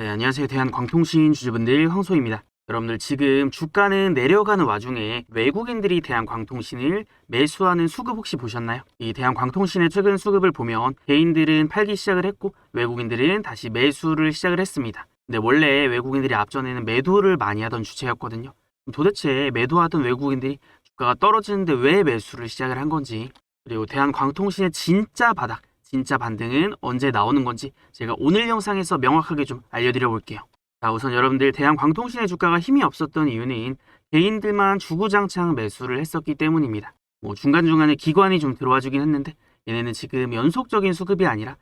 네, 안녕하세요. 대한광통신 주주분들 황소입니다. 여러분들 지금 주가는 내려가는 와중에 외국인들이 대한광통신을 매수하는 수급 혹시 보셨나요? 이 대한광통신의 최근 수급을 보면 개인들은 팔기 시작을 했고 외국인들은 다시 매수를 시작을 했습니다. 근데 원래 외국인들이 앞전에는 매도를 많이 하던 주체였거든요. 도대체 매도하던 외국인들이 주가가 떨어지는데 왜 매수를 시작을 한 건지, 그리고 대한광통신의 진짜 바닥, 진짜 반등은 언제 나오는 건지 제가 오늘 영상에서 명확하게 좀 알려드려 볼게요. 자, 우선 여러분들 대한광통신의 주가가 힘이 없었던 이유는 개인들만 주구장창 매수를 했었기 때문입니다. 중간중간에 기관이 좀 들어와 주긴 했는데 얘네는 지금 연속적인 수급이 아니라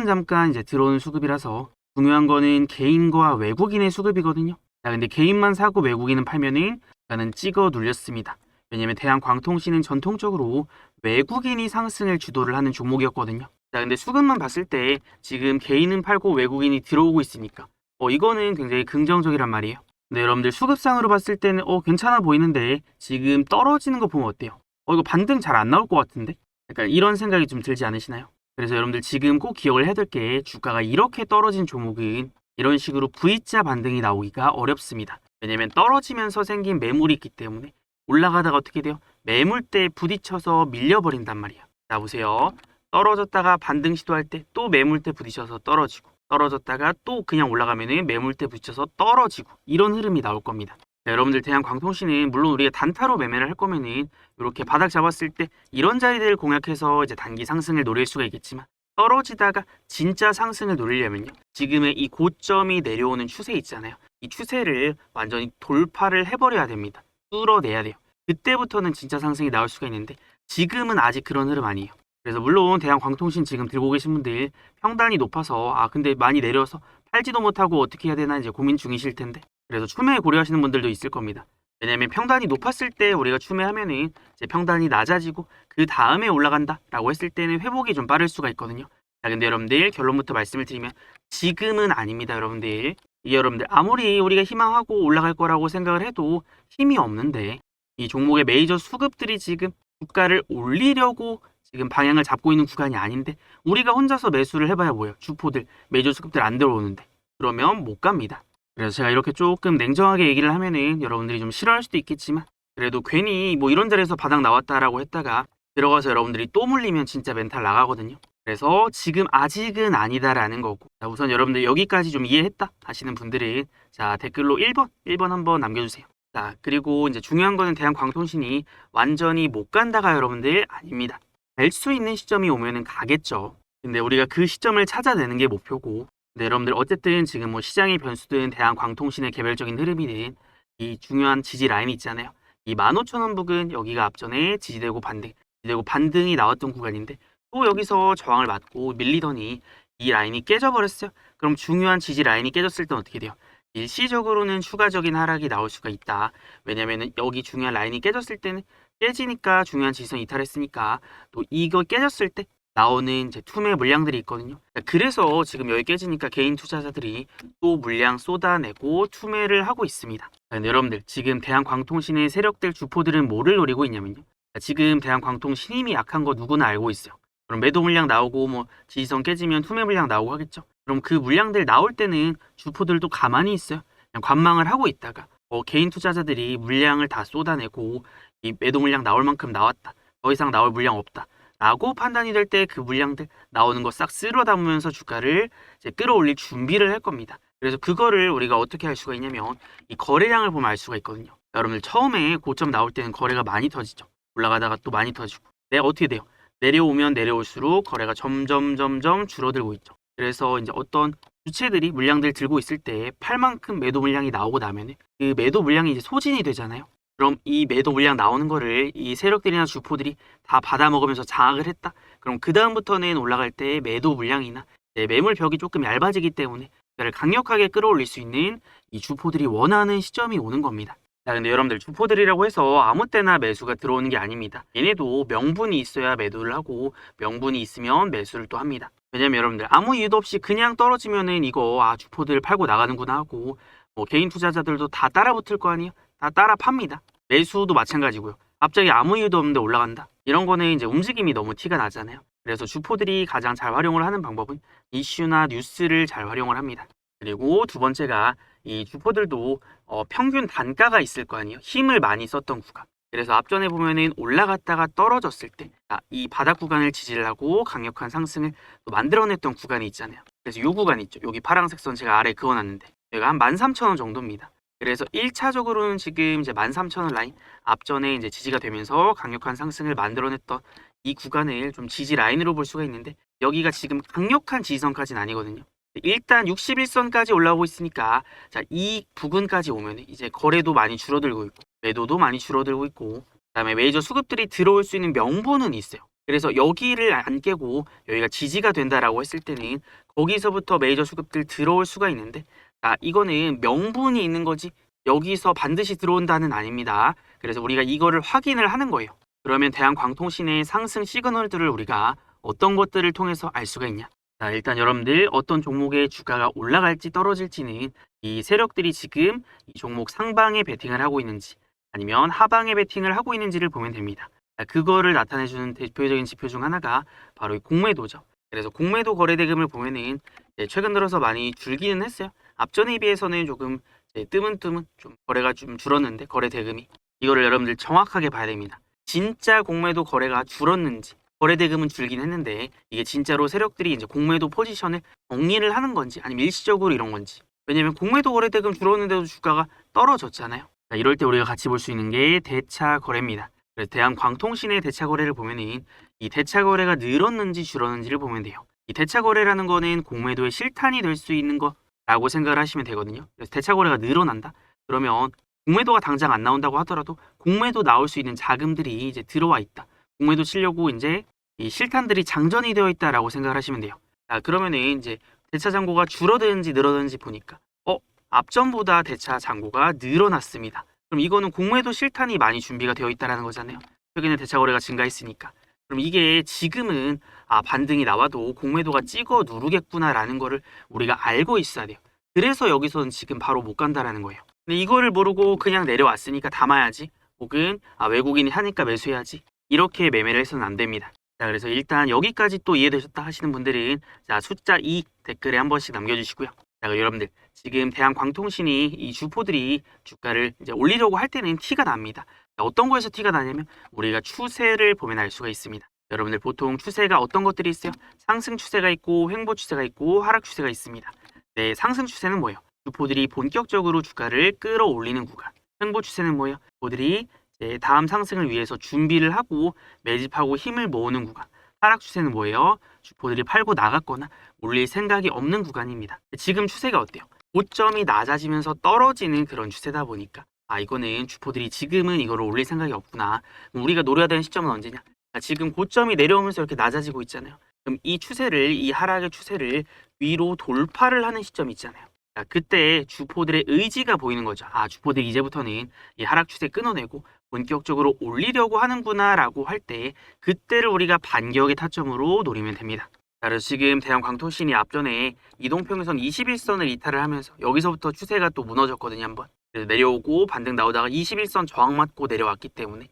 잠깐 이제 들어오는 수급이라서 중요한 거는 개인과 외국인의 수급이거든요. 자, 근데 개인만 사고 외국인은 팔면은 주가는 찍어 눌렸습니다. 왜냐면 대한광통신은 전통적으로 외국인이 상승을 주도를 하는 종목이었거든요. 자, 근데 수급만 봤을 때 지금 개인은 팔고 외국인이 들어오고 있으니까 이거는 굉장히 긍정적이란 말이에요. 근데 여러분들 수급상으로 봤을 때는 괜찮아 보이는데 지금 떨어지는 거 보면 어때요? 이거 반등 잘 안 나올 것 같은데? 약간 이런 생각이 좀 들지 않으시나요? 그래서 여러분들 지금 꼭 기억을 해야 될 게 주가가 이렇게 떨어진 종목은 이런 식으로 V자 반등이 나오기가 어렵습니다. 왜냐면 떨어지면서 생긴 매물이 있기 때문에 올라가다가 어떻게 돼요? 매물대에 부딪혀서 밀려버린단 말이에요. 자, 보세요. 떨어졌다가 반등 시도할 때 또 매물대 부딪혀서 떨어지고, 떨어졌다가 또 그냥 올라가면은 매물대 부딪혀서 떨어지고, 이런 흐름이 나올 겁니다. 자, 여러분들 대한광통신은 물론 우리가 단타로 매매를 할 거면은 이렇게 바닥 잡았을 때 이런 자리들을 공략해서 이제 단기 상승을 노릴 수가 있겠지만, 떨어지다가 진짜 상승을 노리려면요, 지금의 이 고점이 내려오는 추세 있잖아요. 이 추세를 완전히 돌파를 해버려야 됩니다. 뚫어내야 돼요. 그때부터는 진짜 상승이 나올 수가 있는데 지금은 아직 그런 흐름 아니에요. 그래서 물론 대한광통신 지금 들고 계신 분들 평단이 높아서 근데 많이 내려서 팔지도 못하고 어떻게 해야 되나 이제 고민 중이실 텐데, 그래서 추매 고려하시는 분들도 있을 겁니다. 왜냐면 평단이 높았을 때 우리가 추매하면은 이제 평단이 낮아지고 그 다음에 올라간다 라고 했을 때는 회복이 좀 빠를 수가 있거든요. 자, 근데 여러분들 결론부터 말씀을 드리면 지금은 아닙니다. 여러분들 이게 여러분들 아무리 우리가 희망하고 올라갈 거라고 생각을 해도 힘이 없는데, 이 종목의 메이저 수급들이 지금 주가를 올리려고 지금 방향을 잡고 있는 구간이 아닌데 우리가 혼자서 매수를 해봐야 뭐예요? 주포들, 메이저 수급들 안 들어오는데 그러면 못 갑니다. 그래서 제가 이렇게 조금 냉정하게 얘기를 하면은 여러분들이 좀 싫어할 수도 있겠지만, 그래도 괜히 이런 자리에서 바닥 나왔다라고 했다가 들어가서 여러분들이 또 물리면 진짜 멘탈 나가거든요. 그래서 지금 아직은 아니다라는 거고, 자, 우선 여러분들 여기까지 좀 이해했다 하시는 분들은 자, 댓글로 1번 한번 남겨주세요. 자, 그리고 이제 중요한 거는 대한광통신이 완전히 못 간다가 여러분들 아닙니다. 갈 수 있는 시점이 오면은 가겠죠. 근데 우리가 그 시점을 찾아내는 게 목표고, 근데 여러분들 어쨌든 지금 시장의 변수든 대한광통신의 개별적인 흐름이든 이 중요한 지지 라인이 있잖아요. 이 15,000원 부근 여기가 앞전에 지지되고 반등이 나왔던 구간인데 또 여기서 저항을 맞고 밀리더니 이 라인이 깨져버렸어요. 그럼 중요한 지지 라인이 깨졌을 땐 어떻게 돼요? 일시적으로는 추가적인 하락이 나올 수가 있다. 왜냐면은 여기 중요한 라인이 깨졌을 때는 깨지니까 중요한 지지선 이탈했으니까 또 이거 깨졌을 때 나오는 이제 투매 물량들이 있거든요. 그래서 지금 여기 깨지니까 개인 투자자들이 또 물량 쏟아내고 투매를 하고 있습니다. 근데 여러분들 지금 대한광통신의 세력들 주포들은 뭐를 노리고 있냐면요, 지금 대한광통신 힘이 약한 거 누구나 알고 있어요. 그럼 매도 물량 나오고 지지선 깨지면 투매 물량 나오고 하겠죠. 그럼 그 물량들 나올 때는 주포들도 가만히 있어요. 그냥 관망을 하고 있다가 개인 투자자들이 물량을 다 쏟아내고 이 매도 물량 나올 만큼 나왔다, 더 이상 나올 물량 없다 라고 판단이 될 때 그 물량들 나오는 거 싹 쓸어 담으면서 주가를 이제 끌어올릴 준비를 할 겁니다. 그래서 그거를 우리가 어떻게 할 수가 있냐면 이 거래량을 보면 알 수가 있거든요. 여러분들 처음에 고점 나올 때는 거래가 많이 터지죠. 올라가다가 또 많이 터지고. 어떻게 돼요? 내려오면 내려올수록 거래가 점점 줄어들고 있죠. 그래서 이제 어떤 주체들이 물량들 들고 있을 때 팔 만큼 매도 물량이 나오고 나면은 그 매도 물량이 이제 소진이 되잖아요. 그럼 이 매도 물량 나오는 거를 이 세력들이나 주포들이 다 받아먹으면서 장악을 했다. 그럼 그 다음부터는 올라갈 때 매도 물량이나 매물 벽이 조금 얇아지기 때문에 그를 강력하게 끌어올릴 수 있는 이 주포들이 원하는 시점이 오는 겁니다. 자, 근데 여러분들 주포들이라고 해서 아무 때나 매수가 들어오는 게 아닙니다. 얘네도 명분이 있어야 매도를 하고 명분이 있으면 매수를 또 합니다. 왜냐면 여러분들 아무 이유도 없이 그냥 떨어지면은 이거 주포들 팔고 나가는구나 하고 개인 투자자들도 다 따라 붙을 거 아니에요? 다 따라 팝니다. 매수도 마찬가지고요. 갑자기 아무 이유도 없는데 올라간다. 이런 거는 이제 움직임이 너무 티가 나잖아요. 그래서 주포들이 가장 잘 활용을 하는 방법은 이슈나 뉴스를 잘 활용을 합니다. 그리고 두 번째가 이 주포들도 평균 단가가 있을 거 아니에요. 힘을 많이 썼던 구간. 그래서 앞전에 보면은 올라갔다가 떨어졌을 때 이 바닥 구간을 지지를 하고 강력한 상승을 또 만들어냈던 구간이 있잖아요. 그래서 이 구간 있죠. 여기 파란색 선 제가 아래 그어놨는데 여기가 한 13,000원 정도입니다. 그래서 1차적으로는 지금 이제 13,000원 라인 앞전에 이제 지지가 되면서 강력한 상승을 만들어냈던 이 구간을 좀 지지 라인으로 볼 수가 있는데 여기가 지금 강력한 지지선까지는 아니거든요. 일단 61선까지 올라오고 있으니까 자, 이 부근까지 오면 이제 거래도 많이 줄어들고 있고 매도도 많이 줄어들고 있고 그다음에 메이저 수급들이 들어올 수 있는 명분은 있어요. 그래서 여기를 안 깨고 여기가 지지가 된다라고 했을 때는 거기서부터 메이저 수급들 들어올 수가 있는데 이거는 명분이 있는 거지 여기서 반드시 들어온다는 아닙니다. 그래서 우리가 이거를 확인을 하는 거예요. 그러면 대한광통신의 상승 시그널들을 우리가 어떤 것들을 통해서 알 수가 있냐? 자, 일단 여러분들 어떤 종목의 주가가 올라갈지 떨어질지는 이 세력들이 지금 이 종목 상방에 베팅을 하고 있는지 아니면 하방에 베팅을 하고 있는지를 보면 됩니다. 자, 그거를 나타내주는 대표적인 지표 중 하나가 바로 이 공매도죠. 그래서 공매도 거래대금을 보면은 최근 들어서 많이 줄기는 했어요. 앞전에 비해서는 조금 뜨문뜨문 좀 거래가 좀 줄었는데 거래 대금이 이거를 여러분들 정확하게 봐야 됩니다. 진짜 공매도 거래가 줄었는지 거래 대금은 줄긴 했는데 이게 진짜로 세력들이 이제 공매도 포지션을 정리를 하는 건지 아니면 일시적으로 이런 건지 왜냐면 공매도 거래 대금 줄었는데도 주가가 떨어졌잖아요. 자, 이럴 때 우리가 같이 볼 수 있는 게 대차 거래입니다. 그래서 대한광통신의 대차 거래를 보면은 이 대차 거래가 늘었는지 줄었는지를 보면 돼요. 이 대차 거래라는 거는 공매도의 실탄이 될 수 있는 거라고 생각을 하시면 되거든요. 그래서 대차 거래가 늘어난다? 그러면 공매도가 당장 안 나온다고 하더라도 공매도 나올 수 있는 자금들이 이제 들어와 있다. 공매도 치려고 이제 이 실탄들이 장전이 되어 있다라고 생각을 하시면 돼요. 자, 그러면은 이제 대차 잔고가 줄어드는지 늘어드는지 보니까 앞전보다 대차 잔고가 늘어났습니다. 그럼 이거는 공매도 실탄이 많이 준비가 되어 있다라는 거잖아요. 최근에 대차 거래가 증가했으니까. 그럼 이게 지금은 반등이 나와도 공매도가 찍어 누르겠구나라는 거를 우리가 알고 있어야 돼요. 그래서 여기서는 지금 바로 못 간다라는 거예요. 근데 이거를 모르고 그냥 내려왔으니까 담아야지. 혹은 외국인이 하니까 매수해야지. 이렇게 매매를 해서는 안 됩니다. 자, 그래서 일단 여기까지 또 이해되셨다 하시는 분들은 자, 숫자 2 댓글에 한 번씩 남겨주시고요. 자, 여러분들 지금 대한광통신이 이 주포들이 주가를 이제 올리려고 할 때는 티가 납니다. 자, 어떤 거에서 티가 나냐면 우리가 추세를 보면 알 수가 있습니다. 여러분들 보통 추세가 어떤 것들이 있어요? 상승 추세가 있고 횡보 추세가 있고 하락 추세가 있습니다. 네, 상승 추세는 뭐예요? 주포들이 본격적으로 주가를 끌어올리는 구간. 횡보 추세는 뭐예요? 주포들이 다음 상승을 위해서 준비를 하고 매집하고 힘을 모으는 구간. 하락 추세는 뭐예요? 주포들이 팔고 나갔거나 올릴 생각이 없는 구간입니다. 지금 추세가 어때요? 고점이 낮아지면서 떨어지는 그런 추세다 보니까 이거는 주포들이 지금은 이거를 올릴 생각이 없구나. 우리가 노려야 되는 시점은 언제냐? 지금 고점이 내려오면서 이렇게 낮아지고 있잖아요. 그럼 이 추세를 이 하락의 추세를 위로 돌파를 하는 시점이 있잖아요. 자, 그때 주포들의 의지가 보이는 거죠. 주포들이 이제부터는 이 하락 추세 끊어내고 본격적으로 올리려고 하는구나 라고 할 때 그때를 우리가 반격의 타점으로 노리면 됩니다. 자, 그래서 지금 대한광통신이 앞전에 이동평균선 21선을 이탈을 하면서 여기서부터 추세가 또 무너졌거든요. 한번 그래서 내려오고 반등 나오다가 21선 저항 맞고 내려왔기 때문에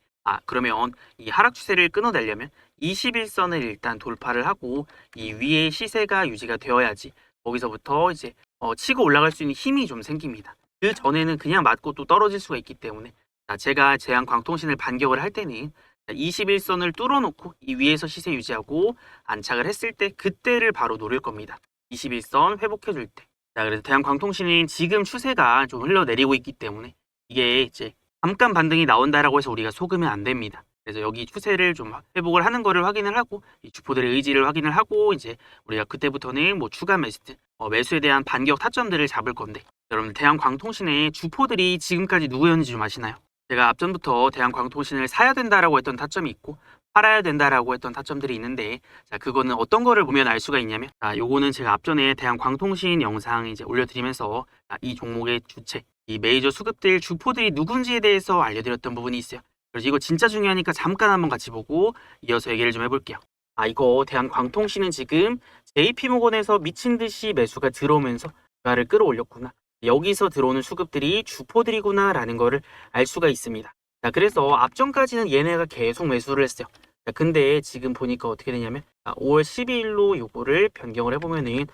그러면 이 하락 추세를 끊어내려면 21선을 일단 돌파를 하고 이 위에 시세가 유지가 되어야지 거기서부터 이제 치고 올라갈 수 있는 힘이 좀 생깁니다. 그 전에는 그냥 맞고 또 떨어질 수가 있기 때문에 제가 대한광통신을 반격을 할 때는 21선을 뚫어놓고 이 위에서 시세 유지하고 안착을 했을 때 그때를 바로 노릴 겁니다. 21선 회복해줄 때. 자, 그래서 대한광통신은 지금 추세가 좀 흘러내리고 있기 때문에 이게 이제 잠깐 반등이 나온다라고 해서 우리가 속으면 안 됩니다. 그래서 여기 추세를 좀 회복을 하는 거를 확인을 하고 이 주포들의 의지를 확인을 하고 이제 우리가 그때부터는 뭐 추가 매수에 대한 반격 타점들을 잡을 건데 여러분 대한광통신의 주포들이 지금까지 누구였는지 좀 아시나요? 제가 앞전부터 대한광통신을 사야 된다라고 했던 타점이 있고 팔아야 된다라고 했던 타점들이 있는데 자, 그거는 어떤 거를 보면 알 수가 있냐면 요거는 제가 앞전에 대한광통신 영상 이제 올려드리면서 이 종목의 주체 이 메이저 수급들 주포들이 누군지에 대해서 알려드렸던 부분이 있어요. 그래서 이거 진짜 중요하니까 잠깐 한번 같이 보고 이어서 얘기를 좀 해볼게요. 이거 대한광통신은 지금 JP모건에서 미친 듯이 매수가 들어오면서 주가를 끌어올렸구나. 여기서 들어오는 수급들이 주포들이구나 라는 거를 알 수가 있습니다. 자, 그래서 앞전까지는 얘네가 계속 매수를 했어요. 자, 근데 지금 보니까 어떻게 되냐면 5월 12일로 요거를 변경을 해보면은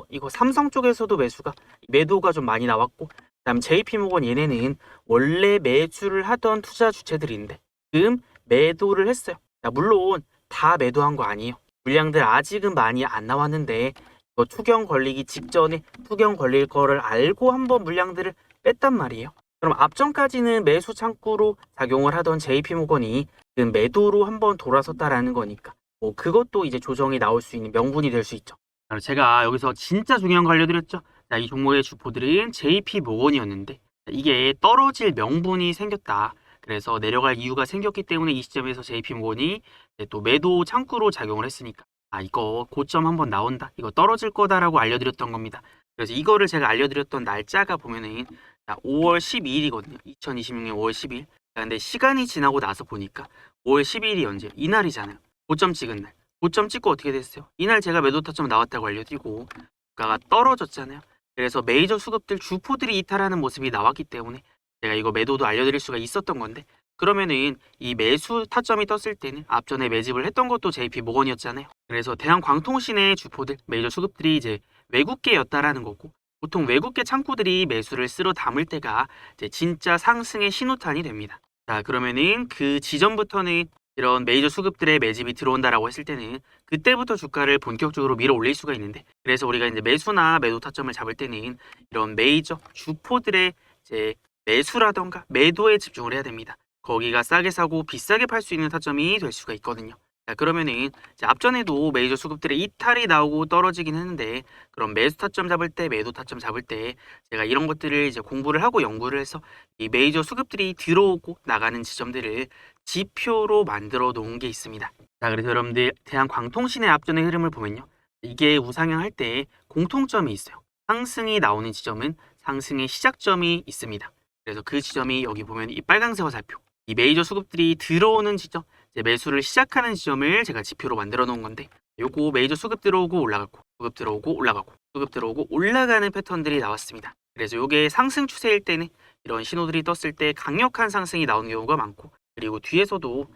이거 삼성 쪽에서도 매도가 좀 많이 나왔고, 그다음 JP모건 얘네는 원래 매수를 하던 투자 주체들인데 지금 매도를 했어요. 물론 다 매도한 거 아니에요. 물량들 아직은 많이 안 나왔는데 이거 투경 걸리기 직전에 투경 걸릴 거를 알고 한번 물량들을 뺐단 말이에요. 그럼 앞전까지는 매수 창구로 작용을 하던 JP모건이 지금 매도로 한번 돌아섰다라는 거니까 그것도 이제 조정이 나올 수 있는 명분이 될 수 있죠. 제가 여기서 진짜 중요한 거 알려드렸죠. 자, 이 종목의 주포들은 JP모건이었는데 이게 떨어질 명분이 생겼다. 그래서 내려갈 이유가 생겼기 때문에 이 시점에서 JP모건이 또 매도 창구로 작용을 했으니까 이거 고점 한번 나온다. 이거 떨어질 거다라고 알려드렸던 겁니다. 그래서 이거를 제가 알려드렸던 날짜가 보면은 5월 12일이거든요. 2026년 5월 10일. 근데 시간이 지나고 나서 보니까 5월 12일이 언제? 이날이잖아요. 고점 찍은 날. 고점 찍고 어떻게 됐어요? 이날 제가 매도 타점 나왔다고 알려드리고 주가가 떨어졌잖아요. 그래서 메이저 수급들 주포들이 이탈하는 모습이 나왔기 때문에 제가 이거 매도도 알려드릴 수가 있었던 건데, 그러면은 이 매수 타점이 떴을 때는 앞전에 매집을 했던 것도 JP모건이었잖아요. 그래서 대한광통신의 주포들 메이저 수급들이 이제 외국계였다라는 거고, 보통 외국계 창구들이 매수를 쓸어 담을 때가 이제 진짜 상승의 신호탄이 됩니다. 자, 그러면은 그 지점부터는 이런 메이저 수급들의 매집이 들어온다라고 했을 때는 그때부터 주가를 본격적으로 밀어 올릴 수가 있는데, 그래서 우리가 이제 매수나 매도 타점을 잡을 때는 이런 메이저 주포들의 이제 매수라던가 매도에 집중을 해야 됩니다. 거기가 싸게 사고 비싸게 팔 수 있는 타점이 될 수가 있거든요. 자, 그러면은 이제 앞전에도 메이저 수급들의 이탈이 나오고 떨어지긴 했는데, 그럼 매수 타점 잡을 때, 매도 타점 잡을 때 제가 이런 것들을 이제 공부를 하고 연구를 해서 이 메이저 수급들이 들어오고 나가는 지점들을 지표로 만들어 놓은 게 있습니다. 자, 그래서 여러분들 대한광통신의 앞전의 흐름을 보면요, 이게 우상향 할 때 공통점이 있어요. 상승이 나오는 지점은 상승의 시작점이 있습니다. 그래서 그 지점이 여기 보면 이 빨간색 화살표, 이 메이저 수급들이 들어오는 지점, 이제 매수를 시작하는 지점을 제가 지표로 만들어 놓은 건데, 요거 메이저 수급 들어오고 올라가고, 수급 들어오고 올라가고, 수급 들어오고 올라가는 패턴들이 나왔습니다. 그래서 요게 상승 추세일 때는 이런 신호들이 떴을 때 강력한 상승이 나오는 경우가 많고, 그리고 뒤에서도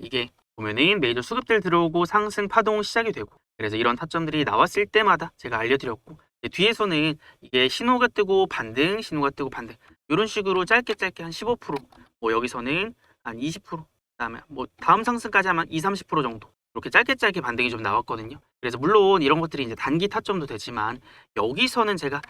이게 보면은 메이저 수급들 들어오고 상승 파동 시작이 되고, 그래서 이런 타점들이 나왔을 때마다 제가 알려드렸고, 뒤에서는 이게 신호가 뜨고 반등, 신호가 뜨고 반등, 이런 식으로 짧게 한 15%, 여기서는 한 20%, 그다음에 다음 상승까지 하면 20-30% 정도 이렇게 짧게 반등이 좀 나왔거든요. 그래서 물론 이런 것들이 이제 단기 타점도 되지만 여기서는 제가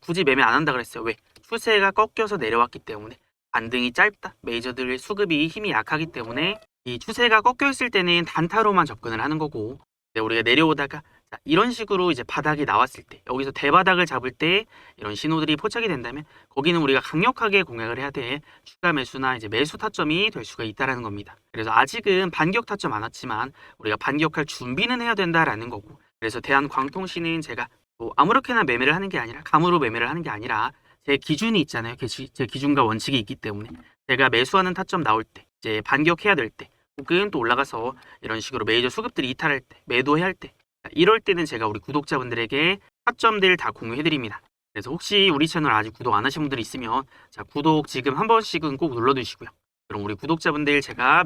굳이 매매 안 한다 그랬어요. 왜? 추세가 꺾여서 내려왔기 때문에 반등이 짧다. 메이저들 수급이 힘이 약하기 때문에 이 추세가 꺾여 있을 때는 단타로만 접근을 하는 거고, 우리가 내려오다가 이런 식으로 이제 바닥이 나왔을 때, 여기서 대바닥을 잡을 때 이런 신호들이 포착이 된다면 거기는 우리가 강력하게 공략을 해야 돼 추가 매수나 이제 매수 타점이 될 수가 있다라는 겁니다. 그래서 아직은 반격 타점 안 왔지만 우리가 반격할 준비는 해야 된다라는 거고, 그래서 대한광통신은 제가 아무렇게나 매매를 하는 게 아니라 감으로 매매를 하는 게 아니라 제 기준이 있잖아요. 제 기준과 원칙이 있기 때문에 제가 매수하는 타점 나올 때, 이제 반격해야 될 때, 혹은 또 올라가서 이런 식으로 메이저 수급들이 이탈할 때, 매도해야 할 때, 이럴 때는 제가 우리 구독자분들에게 타점들 다 공유해드립니다. 그래서 혹시 우리 채널 아직 구독 안 하신 분들이 있으면 구독 지금 한 번씩은 꼭 눌러두시고요. 그럼 우리 구독자분들 제가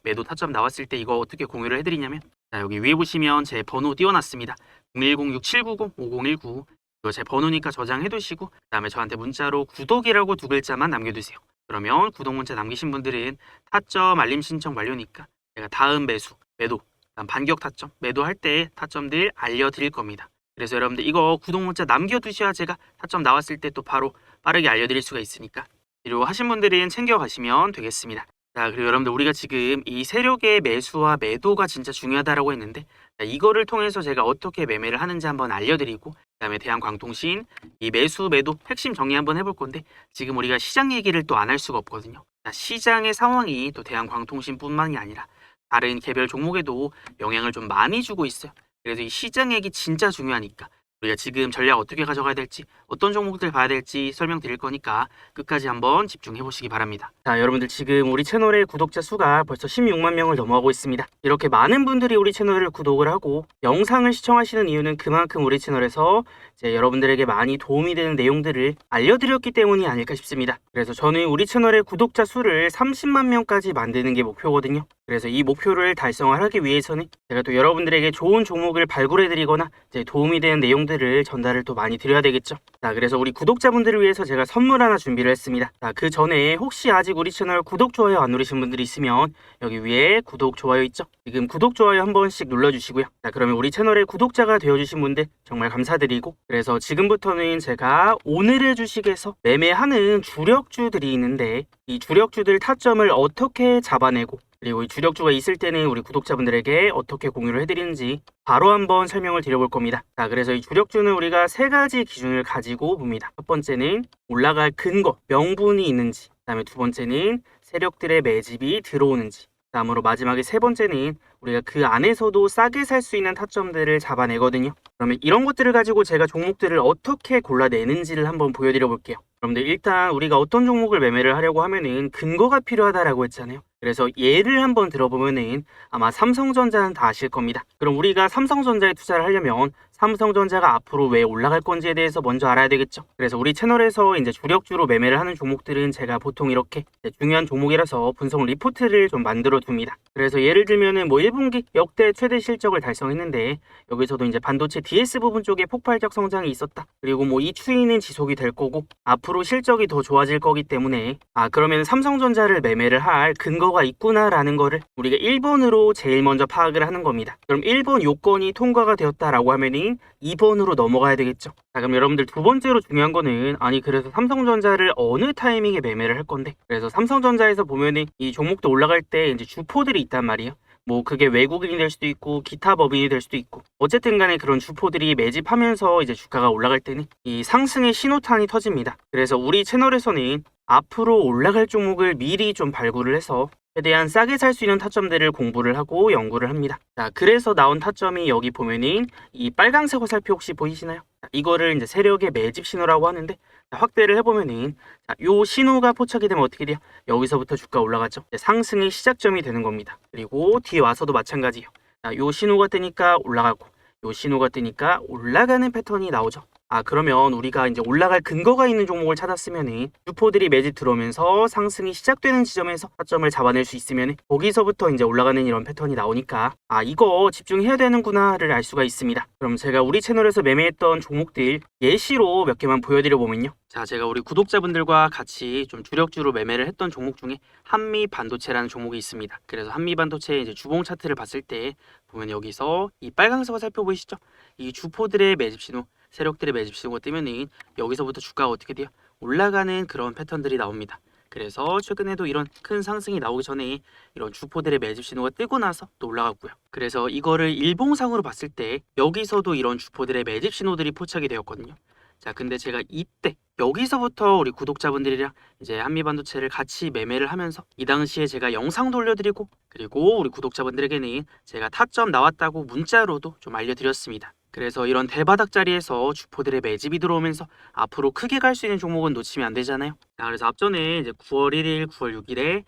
매도 타점 나왔을 때 이거 어떻게 공유를 해드리냐면, 여기 위에 보시면 제 번호 띄워놨습니다. 010-6790-5019, 이거 제 번호니까 저장해두시고 그 다음에 저한테 문자로 구독이라고 2글자만 남겨두세요. 그러면 구독 문자 남기신 분들은 타점 알림 신청 완료니까 제가 다음 매수, 매도, 반격 타점, 매도할 때 타점들 알려드릴 겁니다. 그래서 여러분들 이거 구독 문자 남겨두셔야 제가 타점 나왔을 때 또 바로 빠르게 알려드릴 수가 있으니까 필요하신 분들은 챙겨가시면 되겠습니다. 자, 그리고 여러분들 우리가 지금 이 세력의 매수와 매도가 진짜 중요하다라고 했는데, 이거를 통해서 제가 어떻게 매매를 하는지 한번 알려드리고, 그 다음에 대한광통신 이 매수 매도 핵심 정리 한번 해볼 건데, 지금 우리가 시장 얘기를 또 안 할 수가 없거든요. 시장의 상황이 또 대한광통신뿐만이 아니라 다른 개별 종목에도 영향을 좀 많이 주고 있어요. 그래서 이 시장 얘기 진짜 중요하니까 우리가 지금 전략 어떻게 가져가야 될지, 어떤 종목들 봐야 될지 설명드릴 거니까 끝까지 한번 집중해 보시기 바랍니다. 자, 여러분들 지금 우리 채널의 구독자 수가 벌써 16만 명을 넘어가고 있습니다. 이렇게 많은 분들이 우리 채널을 구독을 하고 영상을 시청하시는 이유는 그만큼 우리 채널에서 이제 여러분들에게 많이 도움이 되는 내용들을 알려드렸기 때문이 아닐까 싶습니다. 그래서 저는 우리 채널의 구독자 수를 30만 명까지 만드는 게 목표거든요. 그래서 이 목표를 달성을 하기 위해서는 제가 또 여러분들에게 좋은 종목을 발굴해드리거나 이제 도움이 되는 내용들을 전달을 또 많이 드려야 되겠죠. 자, 그래서 우리 구독자분들을 위해서 제가 선물 하나 준비를 했습니다. 자, 그 전에 혹시 아직 우리 채널 구독, 좋아요 안 누르신 분들이 있으면 여기 위에 구독, 좋아요 있죠? 지금 구독, 좋아요 한 번씩 눌러주시고요. 자, 그러면 우리 채널의 구독자가 되어주신 분들 정말 감사드리고, 그래서 지금부터는 제가 오늘의 주식에서 매매하는 주력주들이 있는데 이 주력주들 타점을 어떻게 잡아내고, 그리고 이 주력주가 있을 때는 우리 구독자분들에게 어떻게 공유를 해드리는지 바로 한번 설명을 드려볼 겁니다. 자, 그래서 이 주력주는 우리가 세 가지 기준을 가지고 봅니다. 첫 번째는 올라갈 근거, 명분이 있는지, 그 다음에 두 번째는 세력들의 매집이 들어오는지, 다음으로 마지막에 세 번째는 우리가 그 안에서도 싸게 살 수 있는 타점들을 잡아내거든요. 그러면 이런 것들을 가지고 제가 종목들을 어떻게 골라내는지를 한번 보여드려 볼게요. 여러분들 일단 우리가 어떤 종목을 매매를 하려고 하면은 근거가 필요하다라고 했잖아요. 그래서 예를 한번 들어보면은 아마 삼성전자는 다 아실 겁니다. 그럼 우리가 삼성전자에 투자를 하려면 삼성전자가 앞으로 왜 올라갈 건지에 대해서 먼저 알아야 되겠죠. 그래서 우리 채널에서 이제 주력주로 매매를 하는 종목들은 제가 보통 이렇게 중요한 종목이라서 분석 리포트를 좀 만들어 둡니다. 그래서 예를 들면은 뭐 1분기 역대 최대 실적을 달성했는데 여기서도 이제 반도체 DS 부분 쪽에 폭발적 성장이 있었다. 그리고 뭐 이 추이는 지속이 될 거고 앞으로 실적이 더 좋아질 거기 때문에 그러면 삼성전자를 매매를 할 근거가 있구나라는 거를 우리가 1번으로 제일 먼저 파악을 하는 겁니다. 그럼 1번 요건이 통과가 되었다라고 하면은 2번으로 넘어가야 되겠죠. 자, 그럼 여러분들 두 번째로 중요한 거는 그래서 삼성전자를 어느 타이밍에 매매를 할 건데, 그래서 삼성전자에서 보면은 이 종목도 올라갈 때 이제 주포들이 있단 말이에요. 뭐 그게 외국인이 될 수도 있고 기타 법인이 될 수도 있고 어쨌든 간에 그런 주포들이 매집하면서 이제 주가가 올라갈 때는 이 상승의 신호탄이 터집니다. 그래서 우리 채널에서는 앞으로 올라갈 종목을 미리 좀 발굴을 해서 최대한 싸게 살 수 있는 타점들을 공부를 하고 연구를 합니다. 자, 그래서 나온 타점이 여기 보면은 이 빨강색 화살표 혹시 보이시나요? 자, 이거를 이제 세력의 매집 신호라고 하는데, 자, 확대를 해보면은 요 신호가 포착이 되면 어떻게 돼요? 여기서부터 주가 올라가죠. 상승의 시작점이 되는 겁니다. 그리고 뒤에 와서도 마찬가지예요. 자, 요 신호가 뜨니까 올라가고 요 신호가 뜨니까 올라가는 패턴이 나오죠. 그러면 우리가 이제 올라갈 근거가 있는 종목을 찾았으면은 주포들이 매집 들어오면서 상승이 시작되는 지점에서 타점을 잡아낼 수 있으면 거기서부터 이제 올라가는 이런 패턴이 나오니까 이거 집중해야 되는구나를 알 수가 있습니다. 그럼 제가 우리 채널에서 매매했던 종목들 예시로 몇 개만 보여드려 보면요. 자, 제가 우리 구독자분들과 같이 좀 주력주로 매매를 했던 종목 중에 한미반도체라는 종목이 있습니다. 그래서 한미반도체의 이제 주봉 차트를 봤을 때 보면 여기서 이 빨간색 화살표 보이시죠? 이 주포들의 매집 신호, 세력들의 매집 신호가 뜨면은 여기서부터 주가가 어떻게 돼요? 올라가는 그런 패턴들이 나옵니다. 그래서 최근에도 이런 큰 상승이 나오기 전에 이런 주포들의 매집 신호가 뜨고 나서 또 올라갔고요. 그래서 이거를 일봉상으로 봤을 때 여기서도 이런 주포들의 매집 신호들이 포착이 되었거든요. 자, 근데 제가 이때 여기서부터 우리 구독자분들이랑 이제 한미반도체를 같이 매매를 하면서 이 당시에 제가 영상도 올려드리고 그리고 우리 구독자분들에게는 제가 타점 나왔다고 문자로도 좀 알려드렸습니다. 그래서 이런 대바닥 자리에서 주포들의 매집이 들어오면서 앞으로 크게 갈 수 있는 종목은 놓치면 안 되잖아요. 자, 그래서 앞전에 이제 9월 1일, 9월 6일에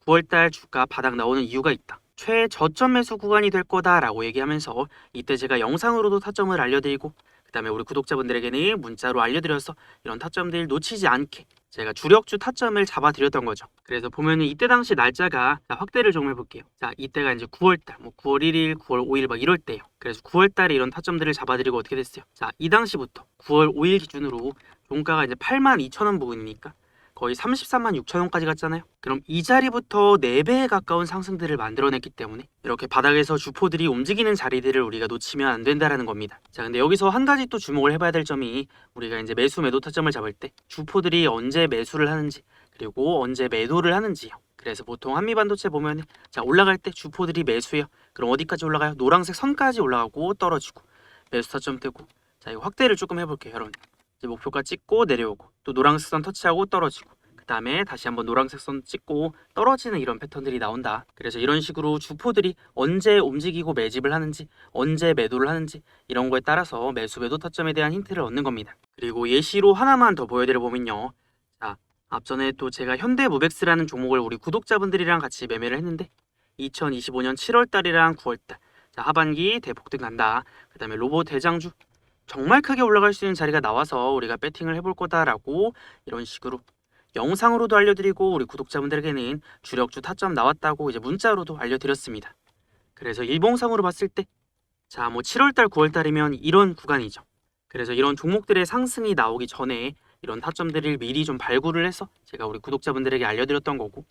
9월달 주가 바닥 나오는 이유가 있다. 최저점 매수 구간이 될 거다라고 얘기하면서 이때 제가 영상으로도 타점을 알려드리고 그다음에 우리 구독자분들에게는 문자로 알려드려서 이런 타점들 놓치지 않게 제가 주력주 타점을 잡아드렸던 거죠. 그래서 보면은 이때 당시 날짜가 확대를 좀 해볼게요. 자, 이때가 이제 9월달, 뭐 9월 1일, 9월 5일 막 이럴 때요. 그래서 9월달에 이런 타점들을 잡아드리고 어떻게 됐어요? 자, 이 당시부터 9월 5일 기준으로 종가가 이제 82,000원 부근이니까 거의 33만 6천원까지 갔잖아요. 그럼 이 자리부터 4배에 가까운 상승들을 만들어냈기 때문에 이렇게 바닥에서 주포들이 움직이는 자리들을 우리가 놓치면 안 된다라는 겁니다. 자, 근데 여기서 한 가지 또 주목을 해봐야 될 점이 우리가 이제 매수 매도 타점을 잡을 때 주포들이 언제 매수를 하는지 그리고 언제 매도를 하는지요. 그래서 보통 한미반도체 보면 올라갈 때 주포들이 매수해요. 그럼 어디까지 올라가요? 노란색 선까지 올라가고 떨어지고 매수 타점 뜨고. 자, 이거 확대를 조금 해볼게요, 여러분. 이제 목표가 찍고 내려오고 또 노란색 선 터치하고 떨어지고 그 다음에 다시 한번 노란색 선 찍고 떨어지는 이런 패턴들이 나온다. 그래서 이런 식으로 주포들이 언제 움직이고 매집을 하는지 언제 매도를 하는지 이런 거에 따라서 매수 매도 타점에 대한 힌트를 얻는 겁니다. 그리고 예시로 하나만 더 보여드려 보면요. 자, 앞전에 또 제가 현대무벡스라는 종목을 우리 구독자분들이랑 같이 매매를 했는데 2025년 7월달이랑 9월달 하반기 대폭등 간다. 그 다음에 로봇 대장주 정말 크게 올라갈 수 있는 자리가 나와서 우리가 배팅을 해볼 거다라고 이런 식으로 영상으로도 알려드리고 우리 구독자분들에게는 주력주 타점 나왔다고 이제 문자로도 알려드렸습니다. 그래서 일봉상으로 봤을 때 자, 뭐 7월달, 9월달이면 이런 구간이죠. 그래서 이런 종목들의 상승이 나오기 전에 이런 타점들을 미리 좀 발굴을 해서 제가 우리 구독자분들에게 알려드렸던 거고,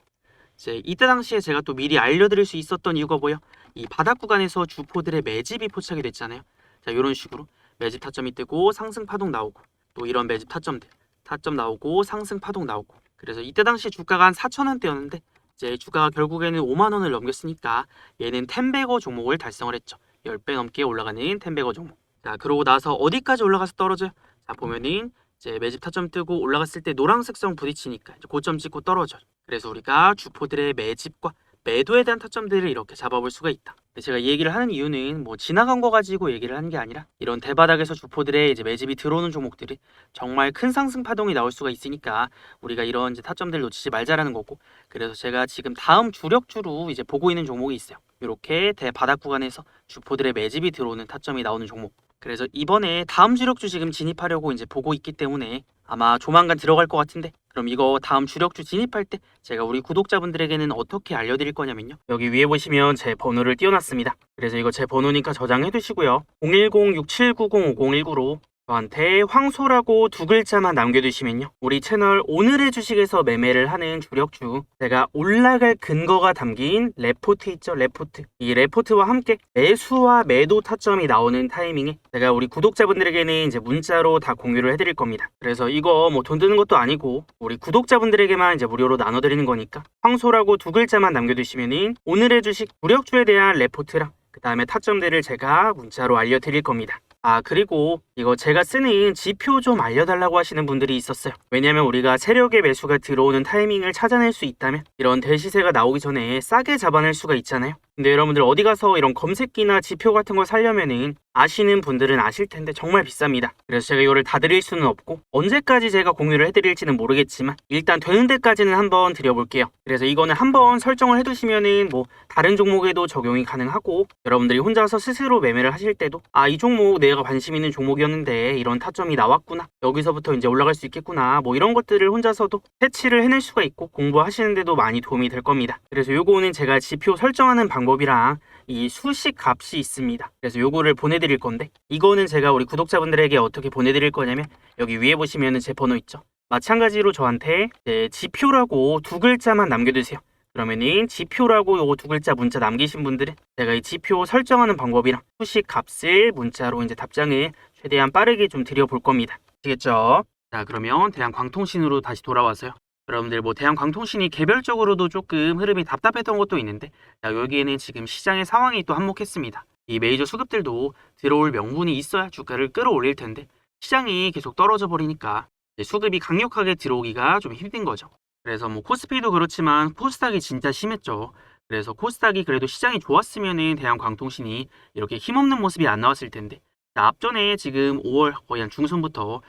이제 이때 당시에 제가 또 미리 알려드릴 수 있었던 이유가 뭐예요? 이 바닥 구간에서 주포들의 매집이 포착이 됐잖아요. 자, 이런 식으로 매집 타점이 뜨고 상승 파동 나오고, 또 이런 매집 타점들 타점 나오고 상승 파동 나오고, 그래서 이때 당시 주가가 한 4,000원대였는데 이제 주가가 결국에는 5만 원을 넘겼으니까 얘는 텐베거 종목을 달성을 했죠. 10배 넘게 올라가는 텐베거 종목. 자, 그러고 나서 어디까지 올라가서 떨어져요? 자, 보면은 이제 매집 타점 뜨고 올라갔을 때 노란색 선 부딪히니까 이제 고점 찍고 떨어져요. 그래서 우리가 주포들의 매집과 매도에 대한 타점들을 이렇게 잡아볼 수가 있다. 근데 제가 이 얘기를 하는 이유는 뭐 지나간 거 가지고 얘기를 하는 게 아니라 이런 대바닥에서 주포들의 이제 매집이 들어오는 종목들이 정말 큰 상승 파동이 나올 수가 있으니까 우리가 이런 이제 타점들을 놓치지 말자라는 거고, 그래서 제가 지금 다음 주력주로 이제 보고 있는 종목이 있어요. 이렇게 대바닥 구간에서 주포들의 매집이 들어오는 타점이 나오는 종목. 그래서 이번에 다음 주력주 지금 진입하려고 이제 보고 있기 때문에 아마 조만간 들어갈 것 같은데, 그럼 이거 다음 주력주 진입할 때 제가 우리 구독자분들에게는 어떻게 알려드릴 거냐면요, 여기 위에 보시면 제 번호를 띄워놨습니다. 그래서 이거 제 번호니까 저장해 두시고요. 010-6790-5019로 저한테 황소라고 두 글자만 남겨두시면요, 우리 채널 오늘의 주식에서 매매를 하는 주력주 제가 올라갈 근거가 담긴 레포트 있죠, 레포트. 이 레포트와 함께 매수와 매도 타점이 나오는 타이밍에 제가 우리 구독자분들에게는 이제 문자로 다 공유를 해드릴 겁니다. 그래서 이거 뭐 돈 드는 것도 아니고 우리 구독자분들에게만 이제 무료로 나눠드리는 거니까 황소라고 두 글자만 남겨두시면은 오늘의 주식 주력주에 대한 레포트랑 그 다음에 타점들을 제가 문자로 알려드릴 겁니다. 아, 그리고 이거 제가 쓰는 지표 좀 알려달라고 하시는 분들이 있었어요. 왜냐면 우리가 세력의 매수가 들어오는 타이밍을 찾아낼 수 있다면 이런 대시세가 나오기 전에 싸게 잡아낼 수가 있잖아요. 근데 여러분들 어디 가서 이런 검색기나 지표 같은 걸 사려면은 아시는 분들은 아실 텐데 정말 비쌉니다. 그래서 제가 이거를 다 드릴 수는 없고 언제까지 제가 공유를 해드릴지는 모르겠지만 일단 되는 데까지는 한번 드려볼게요. 그래서 이거는 한번 설정을 해두시면은 뭐 다른 종목에도 적용이 가능하고, 여러분들이 혼자서 스스로 매매를 하실 때도 아, 이 종목 내가 관심 있는 종목이었는데 이런 타점이 나왔구나, 여기서부터 이제 올라갈 수 있겠구나, 뭐 이런 것들을 혼자서도 패치를 해낼 수가 있고 공부하시는데도 많이 도움이 될 겁니다. 그래서 요거는 제가 지표 설정하는 방법이랑 이 수식 값이 있습니다. 그래서 요거를 보내드릴 건데, 이거는 제가 우리 구독자분들에게 어떻게 보내드릴 거냐면 여기 위에 보시면은 제 번호 있죠. 마찬가지로 저한테 지표라고 두 글자만 남겨두세요. 그러면은 지표라고 요거 두 글자 문자 남기신 분들은 제가 이 지표 설정하는 방법이랑 수식 값을 문자로 이제 답장을 최대한 빠르게 좀 드려볼 겁니다. 아시겠죠? 자, 그러면 대한광통신으로 다시 돌아와서요. 여러분들 뭐 대한광통신이 개별적으로도 조금 흐름이 답답했던 것도 있는데, 자, 여기에는 지금 시장의 상황이 또 한몫했습니다. 이 메이저 수급들도 들어올 명분이 있어야 주가를 끌어올릴 텐데 시장이 계속 떨어져 버리니까 수급이 강력하게 들어오기가 좀 힘든 거죠. 그래서 뭐 코스피도 그렇지만 코스닥이 진짜 심했죠. 그래서 코스닥이 그래도 시장이 좋았으면은 대한광통신이 이렇게 힘없는 모습이 안 나왔을 텐데, 자, 앞전에 지금 5월 거의 한 중순부터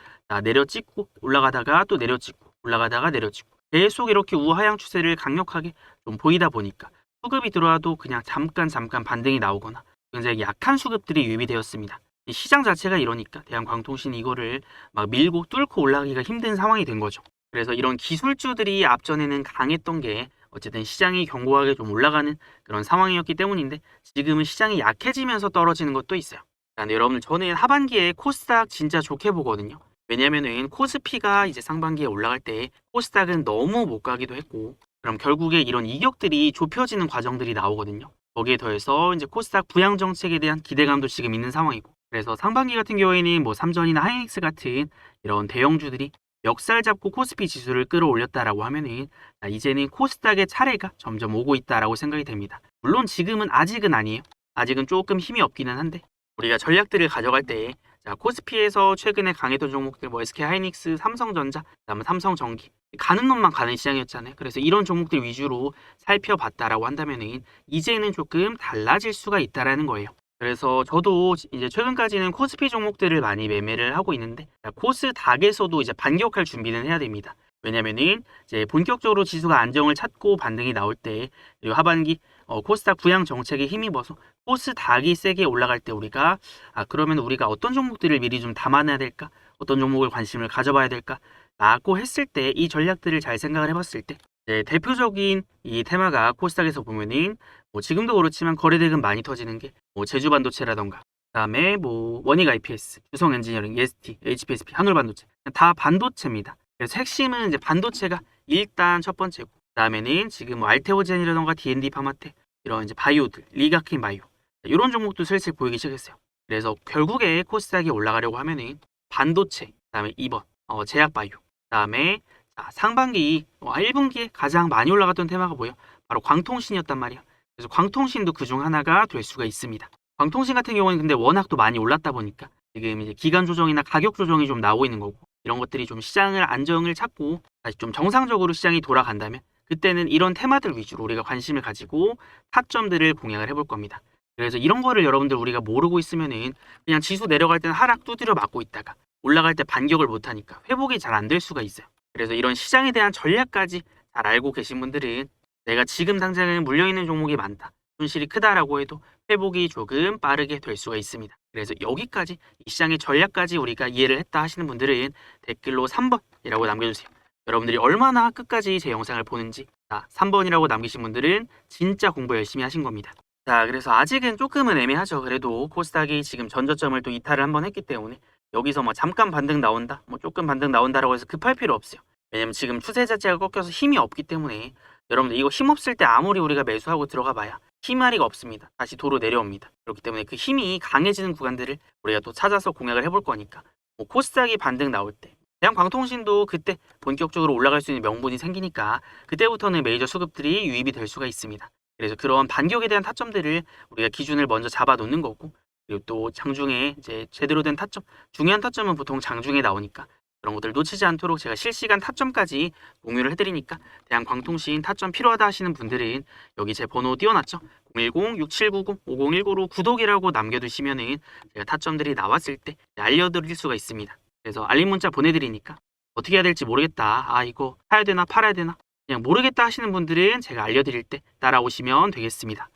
내려찍고 올라가다가 또 내려찍고 올라가다가 내려찍고 계속 이렇게 우하향 추세를 강력하게 좀 보이다 보니까 수급이 들어와도 그냥 잠깐 반등이 나오거나 굉장히 약한 수급들이 유입이 되었습니다. 이 시장 자체가 이러니까 대한광통신이 이거를 막 밀고 뚫고 올라가기가 힘든 상황이 된 거죠. 그래서 이런 기술주들이 앞전에는 강했던 게 어쨌든 시장이 견고하게 좀 올라가는 그런 상황이었기 때문인데, 지금은 시장이 약해지면서 떨어지는 것도 있어요. 근데 여러분들 저는 하반기에 코스닥 진짜 좋게 보거든요. 왜냐면은 코스피가 이제 상반기에 올라갈 때 코스닥은 너무 못 가기도 했고, 그럼 결국에 이런 이격들이 좁혀지는 과정들이 나오거든요. 거기에 더해서 이제 코스닥 부양 정책에 대한 기대감도 지금 있는 상황이고, 그래서 상반기 같은 경우에는 뭐 삼전이나 하이닉스 같은 이런 대형주들이 멱살 잡고 코스피 지수를 끌어올렸다라고 하면은 이제는 코스닥의 차례가 점점 오고 있다라고 생각이 됩니다. 물론 지금은 아직은 아니에요. 아직은 조금 힘이 없기는 한데, 우리가 전략들을 가져갈 때 코스피에서 최근에 강했던 종목들 뭐 SK 하이닉스, 삼성전자, 그다음에 삼성전기 가는 놈만 가는 시장이었잖아요. 그래서 이런 종목들 위주로 살펴봤다라고 한다면은 이제는 조금 달라질 수가 있다라는 거예요. 그래서 저도 이제 최근까지는 코스피 종목들을 많이 매매를 하고 있는데, 코스닥에서도 이제 반격할 준비는 해야 됩니다. 왜냐면은 이제 본격적으로 지수가 안정을 찾고 반등이 나올 때, 그리고 하반기 코스닥 부양 정책에 힘입어서 코스닥이 세게 올라갈 때 우리가 그러면 우리가 어떤 종목들을 미리 좀 담아놔야 될까? 어떤 종목을 관심을 가져봐야 될까? 라고 했을 때 이 전략들을 잘 생각을 해봤을 때 대표적인 이 테마가 코스닥에서 보면은 뭐 지금도 그렇지만 거래대금 많이 터지는 게 뭐 제주반도체라던가 그다음에 뭐 원익 IPS, 유성 엔지니어링, EST, HPSP, 한울반도체 다 반도체입니다. 그래서 핵심은 이제 반도체가 일단 첫 번째고 그다음에는 지금 뭐 알테오젠이라던가 D&D 파마텍 이런 이제 바이오들, 리가킨 바이오 이런 종목도 슬슬 보이기 시작했어요. 그래서 결국에 코스닥이 올라가려고 하면은 반도체, 그다음에 2번 제약 바이오, 그다음에 상반기 1분기에 가장 많이 올라갔던 테마가 뭐예요? 바로 광통신이었단 말이에요. 그래서 광통신도 그중 하나가 될 수가 있습니다. 광통신 같은 경우는 근데 워낙 또 많이 올랐다 보니까 지금 이제 기간 조정이나 가격 조정이 좀 나오고 있는 거고 이런 것들이 좀 시장을 안정을 찾고 다시 좀 정상적으로 시장이 돌아간다면 그때는 이런 테마들 위주로 우리가 관심을 가지고 타점들을 공략을 해볼 겁니다. 그래서 이런 거를 여러분들 우리가 모르고 있으면은 그냥 지수 내려갈 때는 하락 두드려 맞고 있다가 올라갈 때 반격을 못하니까 회복이 잘 안 될 수가 있어요. 그래서 이런 시장에 대한 전략까지 잘 알고 계신 분들은 내가 지금 당장은 물려있는 종목이 많다. 손실이 크다라고 해도 회복이 조금 빠르게 될 수가 있습니다. 그래서 여기까지 이 시장의 전략까지 우리가 이해를 했다 하시는 분들은 댓글로 3번이라고 남겨주세요. 여러분들이 얼마나 끝까지 제 영상을 보는지 3번이라고 남기신 분들은 진짜 공부 열심히 하신 겁니다. 자, 그래서 아직은 조금은 애매하죠. 그래도 코스닥이 지금 전저점을 또 이탈을 한번 했기 때문에 여기서 뭐 잠깐 반등 나온다, 뭐 조금 반등 나온다라고 해서 급할 필요 없어요. 왜냐면 지금 추세 자체가 꺾여서 힘이 없기 때문에 여러분들 이거 힘 없을 때 아무리 우리가 매수하고 들어가 봐야 힘마리가 없습니다. 다시 도로 내려옵니다. 그렇기 때문에 그 힘이 강해지는 구간들을 우리가 또 찾아서 공략을 해볼 거니까 뭐 코스닥이 반등 나올 때 대한광통신도 그때 본격적으로 올라갈 수 있는 명분이 생기니까 그때부터는 메이저 수급들이 유입이 될 수가 있습니다. 그래서 그런 반격에 대한 타점들을 우리가 기준을 먼저 잡아 놓는 거고 그리고 또 장중에 이제 제대로 된 타점 중요한 타점은 보통 장중에 나오니까 그런 것들 놓치지 않도록 제가 실시간 타점까지 공유를 해드리니까 대한광통신 타점 필요하다 하시는 분들은 여기 제 번호 띄워놨죠. 010-6790-5019로 구독이라고 남겨두시면은 제가 타점들이 나왔을 때 알려드릴 수가 있습니다. 그래서 알림 문자 보내드리니까 어떻게 해야 될지 모르겠다. 이거 사야 되나 팔아야 되나 그냥 모르겠다 하시는 분들은 제가 알려드릴 때 따라오시면 되겠습니다.